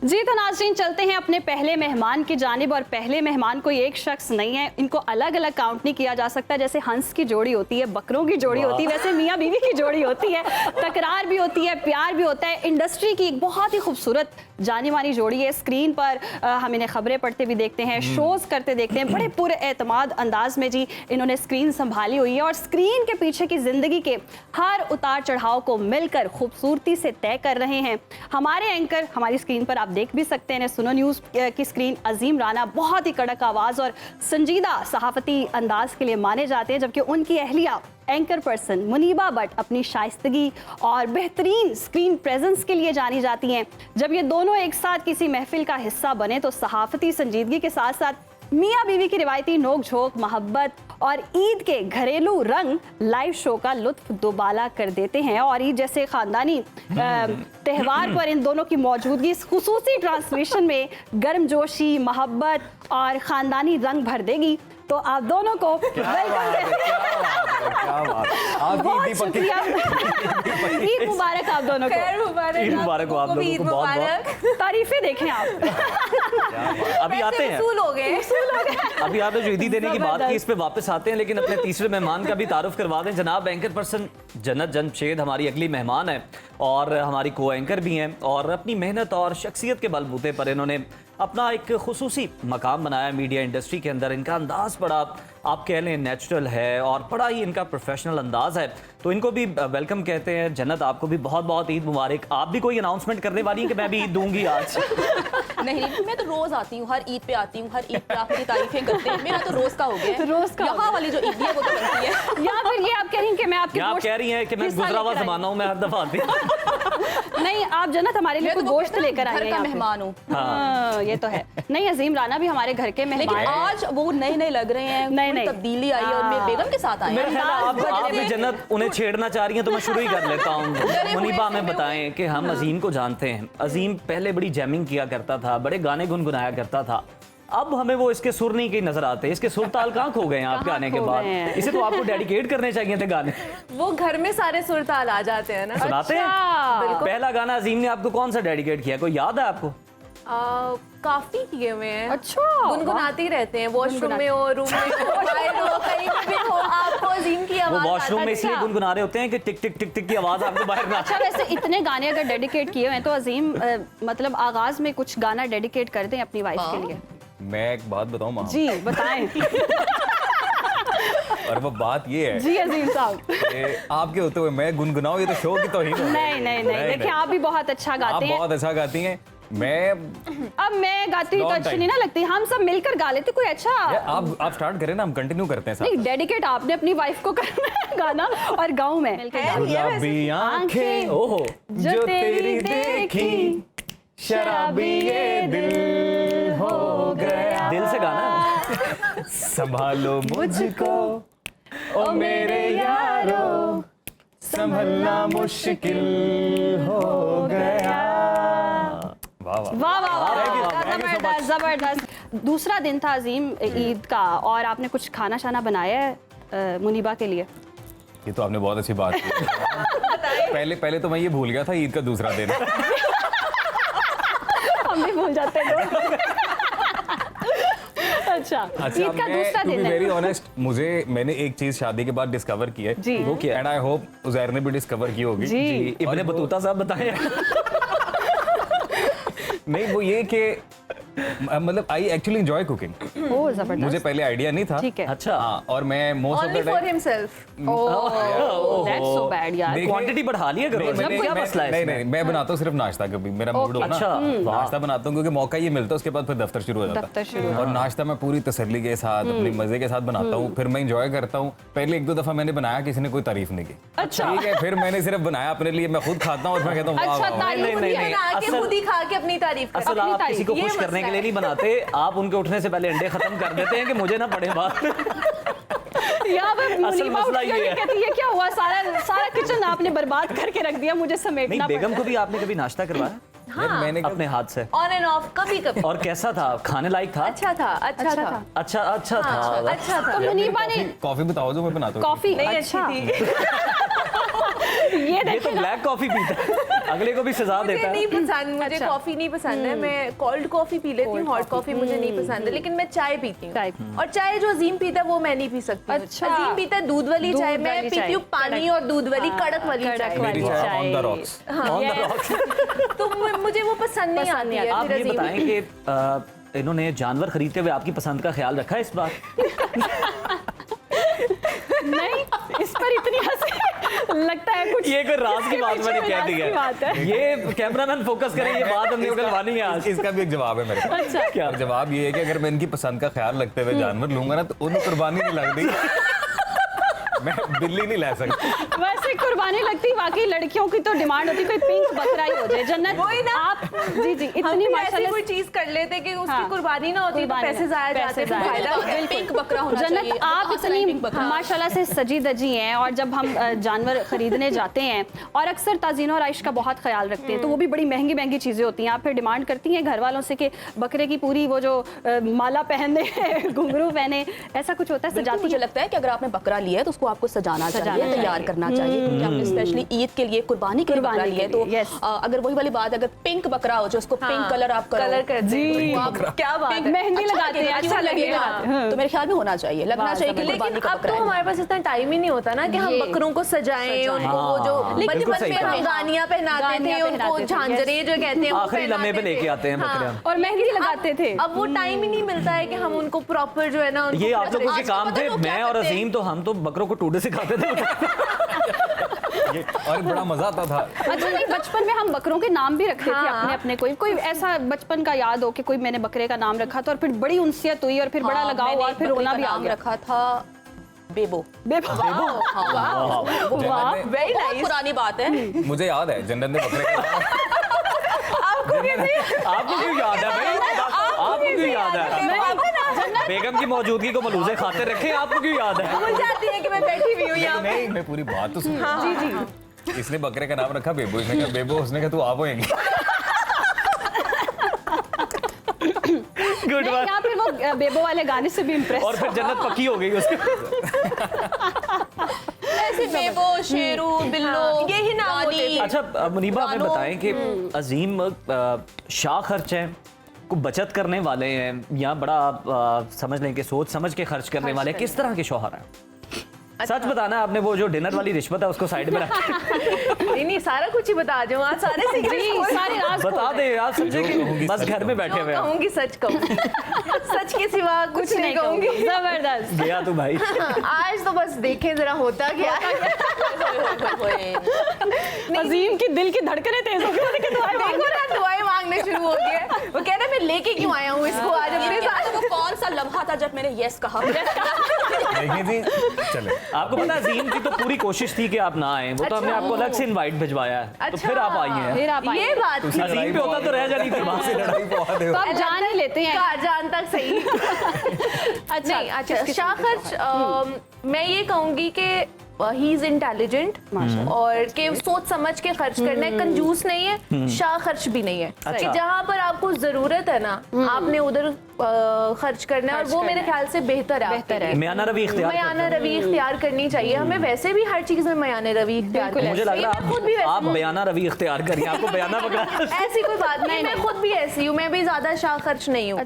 जी तो नाज़रीन, चलते हैं अपने पहले मेहमान की जानिब। और पहले मेहमान कोई एक शख्स नहीं है, इनको अलग अलग काउंट नहीं किया जा सकता। जैसे हंस की जोड़ी होती है, बकरों की जोड़ी होती है, वैसे मियाँ बीवी की जोड़ी होती है। तकरार भी होती है, प्यार भी होता है। इंडस्ट्री की एक बहुत ही खूबसूरत जानी मानी जोड़ी है। स्क्रीन पर हम इन्हें खबरें पढ़ते भी देखते हैं, शोज़ करते देखते हैं। बड़े पूरे एतमाद अंदाज में जी इन्होंने स्क्रीन संभाली हुई है और स्क्रीन के पीछे की ज़िंदगी के हर उतार चढ़ाव को मिलकर खूबसूरती से तय कर रहे हैं। हमारे एंकर हमारी स्क्रीन पर आप देख भी सकते हैं, सुनो न्यूज़ की स्क्रीन। अजीम राना बहुत ही कड़क आवाज़ और संजीदा सहाफ़ती अंदाज के लिए माने जाते हैं, जबकि उनकी अहलिया एंकर पर्सन मुनीबा भट्ट अपनी शाइस्तगी और बेहतरीन स्क्रीन प्रेजेंस के लिए जानी जाती हैं। जब ये दोनों एक साथ किसी महफिल का हिस्सा बने तो सहाफ़ती संजीदगी के साथ साथ मियाँ बीवी की रिवायती नोक झोंक, मोहब्बत और ईद के घरेलू रंग लाइव शो का लुत्फ दोबाला कर देते हैं। और ईद जैसे ख़ानदानी त्यौहार पर इन दोनों की मौजूदगी इस खुसूसी ट्रांसमिशन में गर्मजोशी, मोहब्बत और ख़ानदानी रंग भर देगी। तो आप दोनों को बहुत शुक्रिया। ईद मुबारक आप दोनों को। ईद मुबारक हो आप लोगों को, बहुत तारीफें देखें आप। अभी आते हैं, अभी आपने जो ईदी देने की बात की इस पे वापस आते हैं, लेकिन अपने तीसरे मेहमान का भी तारुफ करवा दें। जनाब एंकर पर्सन जन्नत जमशेद हमारी अगली मेहमान है और हमारी को एंकर भी हैं और अपनी मेहनत और शख्सियत के बलबूते पर इन्होंने अपना एक खुसूसी मकाम बनाया मीडिया इंडस्ट्री के अंदर। इनका अंदाज़ बड़ा आप कह लें नेचुरल है और बड़ा ही इनका प्रोफेशनल अंदाज़ है, तो इनको भी वेलकम कहते हैं। जन्नत आपको भी बहुत बहुत ईद मुबारक। आप भी कोई अनाउंसमेंट करने वाली हैं कि मैं भी ईद दूंगी आज? नहीं, मैं तो रोज आती हूँ, हर ईद पे आती हूँ, हर ईद पे आप मेरी तारीफें करते हैं। मेरा तो रोज का हो गया है। रोज का यहाँ वाली जो ईद है वो तो बनती है। या फिर ये आप कह रही हैं कि मैं आपके आप कह रही हैं कि मैं गुजरा हुआ ज़माना हूँ, मैं हर दफा आती हूँ। नहीं, आप जन्नत हमारे लिए कुछ गोश्त लेकर आए हैं। घर का मेहमान हूँ। हाँ, ये तो है। नहीं, अजीम राना भी हमारे घर के मेहमान लेकिन आज वो नए नए लग रहे हैं, नहीं तब्दीली आई है और मेरे बेगम के साथ आए मेरा हैं। ख्याल आप भी जन्नत उन्हें छेड़ना चाह रही हैं, तो मैं शुरू ही कर लेता हूँ। मुनीबा हमें बताएं कि हम अजीम को जानते हैं। अजीम पहले बड़ी जैमिंग किया करता था, बड़े गाने गुनगुनाया करता था। अब हमें वो इसके सुर नहीं कहीं नजर आते। इसके सुर ताल कहाँ खो गए हैं आपके आने के बाद? इसे तो आपको डेडिकेट करने चाहिए थे गाने। वो घर में सारे सुर ताल आ जाते हैं ना। सुनाते हैं? पहला गाना अजीम ने आपको कौन सा डेडिकेट किया, कोई याद है आपको? काफी किए हुए हैं। अच्छा, गुनगुनाते ही रहते हैं, वॉशरूम में हो, रूम में हो, बाहर हो, कहीं भी हो, आपको अजीम की वो आवाज वॉशरूम में इसलिए गुनगुना रहे होते हैं कि टिक टिक टिक टिक की आवाज आपको बाहर ना। अच्छा, वैसे इतने गाने अगर डेडिकेट किए हुए हैं तो अजीम मतलब आगाज में कुछ गाना डेडिकेट कर दें अपनी वाइफ के लिए। मैं एक बात बताऊं माँ? जी बताएं। और वो बात ये है जी अजीम साहब, आपके होते हुए मैं गुनगुनाऊं, ये तो शो की तौहीन है। नहीं, देखिए आप भी बहुत अच्छा गाते हैं। आप बहुत अच्छा गाती हैं। मैं अब मैं गाती हूँ तो अच्छी नहीं ना लगती, हम सब मिलकर गा लेते कोई अच्छा। आप स्टार्ट करें ना, हम कंटिन्यू करते हैं। नहीं, डेडिकेट आपने अपनी वाइफ को करना है गाना और गाऊं मैं। गुलाबी आंखें ओहो जो तेरी देखी, शराबी ये दिल हो गया। दिल से गाना। संभालो मुझको ओ मेरे यारो, संभलना मुश्किल हो गया। वाह वाह वाह वाह, जबरदस्त। दूसरा दिन था अजीम ईद का और आपने कुछ खाना शाना बनाया है मुनीबा के लिए? ये तो आपने बहुत अच्छी बात की। पहले तो मैं ये भूल गया था ईद का दूसरा दिन। हम भी भूल जाते हैं। अच्छा, ईद का दूसरा दिन है। वेरी ऑनेस्ट, मैंने एक चीज शादी के बाद डिस्कवर की है। जी। वो क्या? एंड आई होप उजैर ने भी डिस्कवर की होगी। जी। इब्ने बतूता साहब बताएं। नहीं, वो ये कि मतलब आई एक्चुअली एंजॉय कुकिंग। ओह जबरदस्त। मुझे पहले आइडिया नहीं था। ठीक है। अच्छा। हाँ, और मैं most of Only the for time himself। That's so bad यार। देखिए, क्वांटिटी बढ़ा लिया करो। क्या मसला है इसमें? नहीं, मैं बनाता हूँ सिर्फ नाश्ता। कभी मेरा मूड हो ना, अच्छा, नाश्ता बनाता हूँ क्योंकि मौका ये मिलता है, उसके बाद फिर दफ्तर शुरू हो जाता है। और नाश्ता मैं पूरी तसल्ली के साथ अपने मजे के साथ बनाता हूँ, फिर मैं एंजॉय करता हूँ। पहले एक दो दफा मैंने बनाया, किसी ने कोई तारीफ नहीं की। अच्छा। ठीक है, फिर मैंने सिर्फ बनाया अपने लिए, मैं खुद खाता हूँ और मैं कहता हूँ वाह अच्छा, वाह। तारीफ बना के खुद ही खा के अपनी तारीफ करते असल आप किसी को खुश करने के लिए नहीं बनाते, आप उनके उठने से पहले अंडे खत्म कर देते हैं कि मुझे ना पड़े बात। असल मसला ये है। कहती है क्या हुआ, सारा किचन आपने बर्बाद करके रख दिया, मुझे समेटना नहीं, बेगम पड़ा। को भी आपने कभी नाश्ता करवाया? हाँ। मैंने अपने हाथ से? ऑन एंड ऑफ, कभी कभी। और कैसा था? खाने लायक था? अच्छा था। अच्छा था। अच्छा था। अच्छा था। तो मुनीबा ने कॉफी बताओ जो मैं बनाता हूँ। कॉफी नहीं अच्छा अच्छी थी। ये ये तो ब्लैक कॉफी पीता है। अगले को भी सजा मुझे देता है। नहीं पसंद, मुझे कॉफी नहीं पसंद है। मैं कोल्ड कॉफी पी लेती हूँ, हॉट कॉफी मुझे नहीं पसंद है, लेकिन मैं चाय पीती चाय। हूँ। और चाय जो अजीम पीता है वो मैं नहीं पी सकती। अच्छा। अजीम पीता है दूध वाली दूध चाय, मैं वाली पीती चाय। हूँ पानी और दूध वाली कड़क वाली कड़क चाय। वाली मेरी चाय चाय। On the rocks. On the rocks। तो मुझे वो पसंद नहीं आती है। आप फिर ये अजीम। बताएं कि इन्होंने जानवर खरीदते हुए आपकी पसंद का ख्याल रखा है इस बार? नहीं, इस पर इतनी हंसी लगता है कुछ ये कोई राज की बात मैंने कह दी राज की बात है। है। ये कैमरामैन फोकस करें, ये बात हमने उगलवानी है आज। इसका भी एक जवाब है मेरे पास। अच्छा। क्या? और जवाब ये है कि अगर मैं इनकी पसंद का ख्याल रखते हुए जानवर लूंगा ना तो उन्हें कुर्बानी नहीं लगती। मैं बिल्ली नहीं ला सकती। वैसे कुर्बानी लगती, वाकई लड़कियों की तो डिमांड होती कोई पिंक बकरा ही हो जाए। जन्नत वही ना। आप जी जी हम इतनी भी ऐसी माशाल्लाह कोई चीज कर लेते कि उसकी हाँ। कुर्बानी ना होती तो कुर्बानी पैसे ना- जाया जाते, पैसे फिर जाया फायदा जाते। क्या? पिंक बकरा होना चाहिए। जन्नत आप असली पिंक इतनी बकरा। माशाल्लाह से सजी दजी हैं, और जब हम जानवर खरीदने जाते हैं और अक्सर ताज़ीन और आइश का बहुत ख्याल रखते हैं, तो वो भी बड़ी महंगी महंगी चीज़ें होती हैं। आप फिर डिमांड करती हैं घर वालों से कि बकरे की पूरी वो जो माला पहने घुंघरू पहने, ऐसा कुछ होता है? बिल्कुल, सजाती मुझे लगता है कि अगर आपने बकरा लिया है तो उसको आपको सजाना चाहिए, तैयार करना चाहिए, क्योंकि आपने स्पेशली ईद के लिए, कुर्बानी के लिए बकरा कुर्बानी लिया है के तो लिए, yes। अगर वही वाली बात, अगर पिंक बकरा हो जो उसको पिंक कलर आप करो, कलर कर जी। दे आप क्या बात है। मेहंदी अच्छा लगाते हैं, लगेगा, अच्छा लगेगा, लगेगा। तो मेरे ख्याल में होना चाहिए, लगना वाह, चाहिए कि जबरदस्त। कुर्बानी लेकिन का अब बकरा तो है। हमारे पास इतना टाइम ही नहीं होता ना कि हम ये। बकरों को सजाएं, उनको वो जो हाँ, बचपन बिल्कुल सही में कहा। हम गानियां पहनाते गानियां थे, उनको पहनाते थे, झांझरे जो कहते हैं वो आखिरी लम्हे पे पहनाते लेके थे। आते हैं बकरियां। हाँ। और मेहंदी लगाते थे। अब वो टाइम ही नहीं मिलता है कि हम उनको प्रॉपर जो है ना उनको ये आप लोगों के आजकल काम पता है थे। लोग क्या मैं और करते हैं? अजीम तो हम तो बकरों को टूडे सिखाते थे। और बड़ा मजा आता था। अच्छा, नहीं बचपन में हम बकरों के नाम भी रखते थे अपने अपने। कोई ऐसा बचपन का याद हो कि कोई मैंने बकरे का नाम रखा था और फिर बड़ी उनसियत हुई और फिर बड़ा हाँ, लगाव मैंने और एक फिर बकरी रोना का भी आ नाम गया। रखा था बेबो। वाह, वेरी बहुत नाइस। पुरानी बात है। मुझे याद है जन्नत ने बकरे का आपको क्यों याद है भाई? आपको क्यों याद है? बेगम की मौजूदगी को मलूजे खाते रखे, आपको क्यों याद है? भूल जाती है कि मैं बैठी हुई हूँ यहाँ पे। नहीं, मैं पूरी बात तो सुन। जी जी। इसने बकरे का नाम रखा बेबो। इसने कहा बेबो, उसने कहा तू आप होएंगी। गुड नहीं, बात। या फिर वो बेबो वाले गाने से भी इम्प्रेस। और फिर जन्नत पक्की हो गई उसके। ऐसे बेबो, शेरू, बिल्लो, यही नाम होते थे। अच्छा मुनीबा, हमें गानों- बताएं कि अजीम शाह खर्च हैं, को बचत करने वाले हैं, या बड़ा समझ लें कि सोच समझ के खर्च करने वाले हैं, किस तरह के शौहर हैं? सच बताना, आपने वो जो डिनर वाली रिश्वत है उसको साइड में रख नहीं नहीं, सारा कुछ ही बता दूँ आज, सारे सीक्रेट्स सारे राज बता दे यार, समझे कि कहूंगी बस सच घर में बैठे हुए हैं। कहूंगी, सच कहूंगी। सच के सिवा कुछ नहीं कहूंगी। जबरदस्त। गया तू भाई। आज तो बस देखें जरा होता क्या है। अजीम की दिल की धड़कनें तेज हो गई कि दुआएं मांग। देखो ना, दुआएं मांगने शुरू हो गए। वो कह रहे मैं लेके क्यों आया हूँ इसको आज अपने साथ। वो कौन सा लम्हा था जब मैंने यस कहा? देखिए जी, चले। आपको पता है अजीम की तो पूरी कोशिश थी कि आप ना आए, वो तो हमने आपको अलग से इनवाइट भिजवाया है, तो फिर आप आई हैं। फिर आप आए। ये बात थी। अजीम पे होता तो रह जानी थी वहां से। लड़ाई बहुत है। तो आप जान ही लेते हैं। कहा जान तक सही। अच्छा, नहीं, अच्छा शाह खर्च, मैं ये कहूंगी कि ही इज इंटेलिजेंट और कि सोच समझ के खर्च करना है, कंजूस नहीं है, शाह खर्च भी नहीं है। अच्छा। कि जहाँ पर आपको जरूरत है ना, आपने उधर खर्च करना है, और वो मेरे ख्याल से बेहतर है। बेहतर है। मयाना रवि इख्तियार करते मयाना रवि इख्तियार करनी चाहिए हमें। वैसे भी हर चीज में मयाना रवि इख्तियार हैं। मुझे लग रहा मैं खुद भी है वैसे आप बयाना रवि इख्तियार करिए, आपको बयाना पकड़ा। ऐसी कोई बात नहीं, मैं खुद भी ऐसी हूँ, मैं भी ज्यादा शाह खर्च नहीं हूँ।